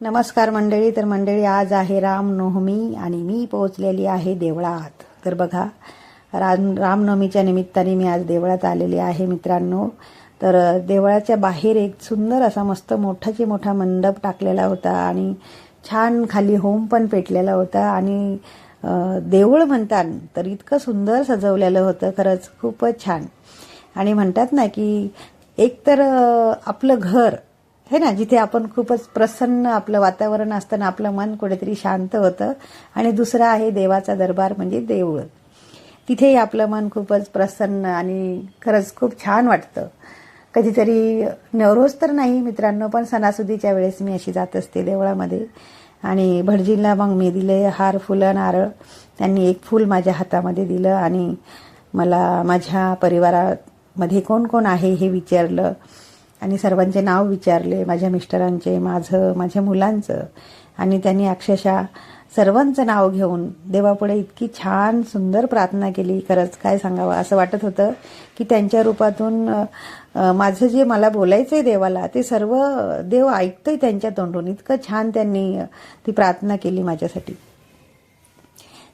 नमस्कार मंडळी. तर मंडळी, आज आहे रामनवमी आणि मी पोहोचलेली आहे देवळात. तर बघा, रामनवमीच्या निमित्ताने मी आज देवळात आलेली आहे मित्रांनो. तर देवळाच्या बाहेर एक सुंदर असा मस्त मोठा मंडप टाकलेला होता आणि छान खाली होम पण पेटलेला होता आणि देऊळ म्हणतात तर इतकं सुंदर सजवलेलं होतं. खरंच खूपच छान. आणि म्हणतात ना की एक तर आपलं घर है ना, जिथे आपण खूपच प्रसन्न आपलं वातावरण असतं ना, आपलं मन कुठेतरी शांत होतं. आणि दुसरं आहे देवाचा दरबार म्हणजे देऊळ. तिथेही आपलं मन खूपच प्रसन्न आणि खरंच खूप छान वाटतं. कधीतरी रोज तर नाही मित्रांनो, पण सणासुदीच्या वेळेस मी अशी जात असते देवळामध्ये. आणि भटजींना मग मी दिले हार, फुलं, नारळ. त्यांनी एक फूल माझ्या हातामध्ये दिलं आणि मला माझ्या परिवारामध्ये कोण कोण आहे हे विचारलं आणि सर्वांचे नाव विचारले, माझ्या मिस्टरांचे, माझ्या मुलांचं. आणि त्यांनी अक्षरशः सर्वांचं नाव घेऊन देवापुढे इतकी छान सुंदर प्रार्थना केली. खरंच काय सांगावं असं वाटत होतं की त्यांच्या रूपातून माझं जे मला बोलायचंय देवाला ते सर्व देव ऐकतोय त्यांच्या तोंडून. इतकं छान त्यांनी ती प्रार्थना केली माझ्यासाठी.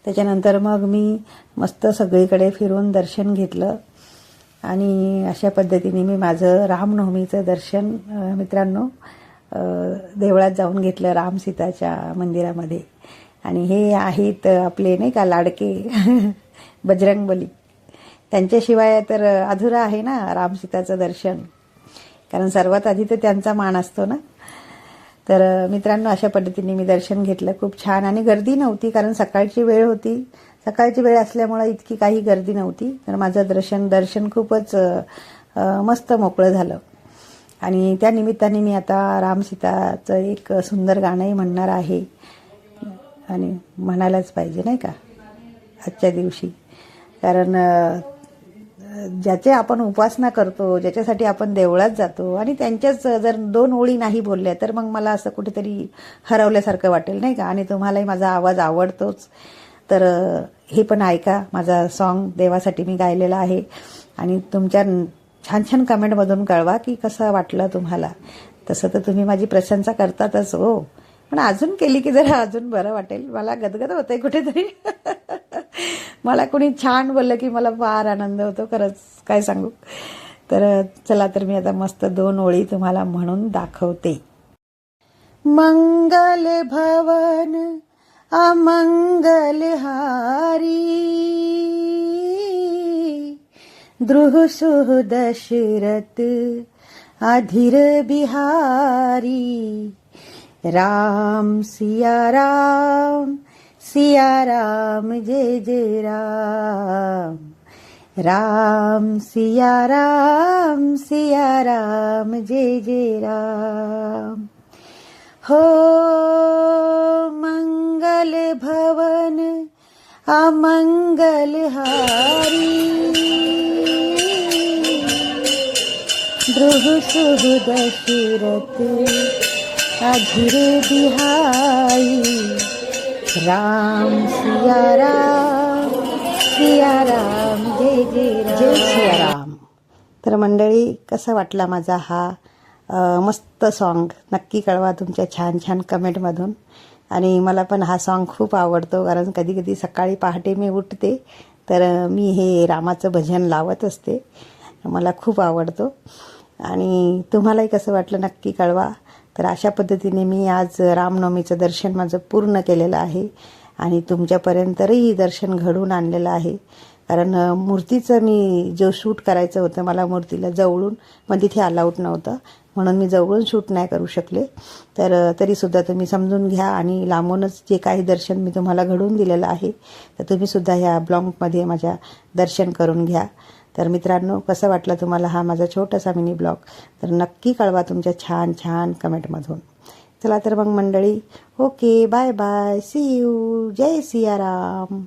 त्याच्यानंतर मग मी मस्त सगळीकडे फिरून दर्शन घेतलं आणि अशा पद्धतीने मी माझं रामनवमीचं दर्शन मित्रांनो देवळात जाऊन घेतलं, राम सीताच्या मंदिरामध्ये. आणि हे आहेत आपले नाही का लाडके बजरंगबली. त्यांच्याशिवाय तर अधुरा आहे ना राम सीताचं दर्शन, कारण सर्वात आधी तर त्यांचा मान असतो ना. तर मित्रांनो अशा पद्धतीने मी दर्शन घेतलं, खूप छान. आणि गर्दी नव्हती कारण सकाळची वेळ होती. सकाळची वेळ असल्यामुळे इतकी काही गर्दी नव्हती. तर माझं दर्शन खूपच मस्त मोकळं झालं. आणि त्या निमित्ताने मी आता रामसीताचं एक सुंदर गाणंही म्हणणार आहे. आणि म्हणायलाच पाहिजे नाही का आजच्या दिवशी, कारण ज्याचे आपण उपासना करतो, ज्याच्यासाठी आपण देवळात जातो आणि त्यांच्याच जर दोन ओळी नाही बोलल्या तर मग मला असं कुठेतरी हरवल्यासारखं वाटेल नाही का. आणि तुम्हालाही माझा आवाज आवडतोच. तर हे पण ऐका, माझा सॉन्ग देवासाठी मी गायलेला आहे. आणि तुमच्या छान छान कमेंटमधून कळवा की कसं वाटलं तुम्हाला. तसं तर तुम्ही माझी प्रशंसा करतातच हो, पण अजून केली की जरा अजून बरं वाटेल. मला गदगद होतंय कुठेतरी मला कोणी छान बोललं की मला फार आनंद होतो, खरंच काय सांगू. तर चला, तर मी आता मस्त दोन ओळी तुम्हाला म्हणून दाखवते. मंगल भवन अमंगल हारी, द्रुह दशरथ अधीर बिहारी, राम सिया राम जय जय राम, राम सिया राम जय जय राम. हो मंगल भवन अमंगल हारी, द्रुह दशरथ अधीर बिहारी, राम सिया राम जय जय राम, जय सिया राम. तर मंडळी, कसा वाटला माझा हा मस्त सॉन्ग नक्की कळवा तुमच्या छान छान कमेंटमधून. आणि मला पण हा सॉन्ग खूप आवडतो, कारण कधी कधी सकाळी पहाटे मी उठते तर मी हे रामाचं भजन लावत असते. मला खूप आवडतो. आणि तुम्हालाही कसं वाटलं नक्की कळवा. तर अशा पद्धतीने मी आज रामनवमीचं दर्शन माझं पूर्ण केलेलं आहे आणि तुमच्यापर्यंतही दर्शन घडवून आणलेलं आहे. कारण मूर्तीचं मी जो शूट करायचं होतं मला मूर्तीला जवळून, पण तिथे अलाउड नव्हतं म्हणून मी जवळून शूट नाही करू शकले. तर तरीसुद्धा तुम्ही समजून घ्या आणि लांबूनच जे काही दर्शन मी तुम्हाला घडवून दिलेलं आहे तर तुम्हीसुद्धा ह्या ब्लॉगमध्ये माझ्या दर्शन करून घ्या. तर मित्रांनो, कसं वाटलं तुम्हाला हा माझा छोटासा मिनी ब्लॉग, तर नक्की कळवा तुमच्या छान छान कमेंटमधून. चला तर मग मंडळी, okay, bye bye, see you, जय सिया राम.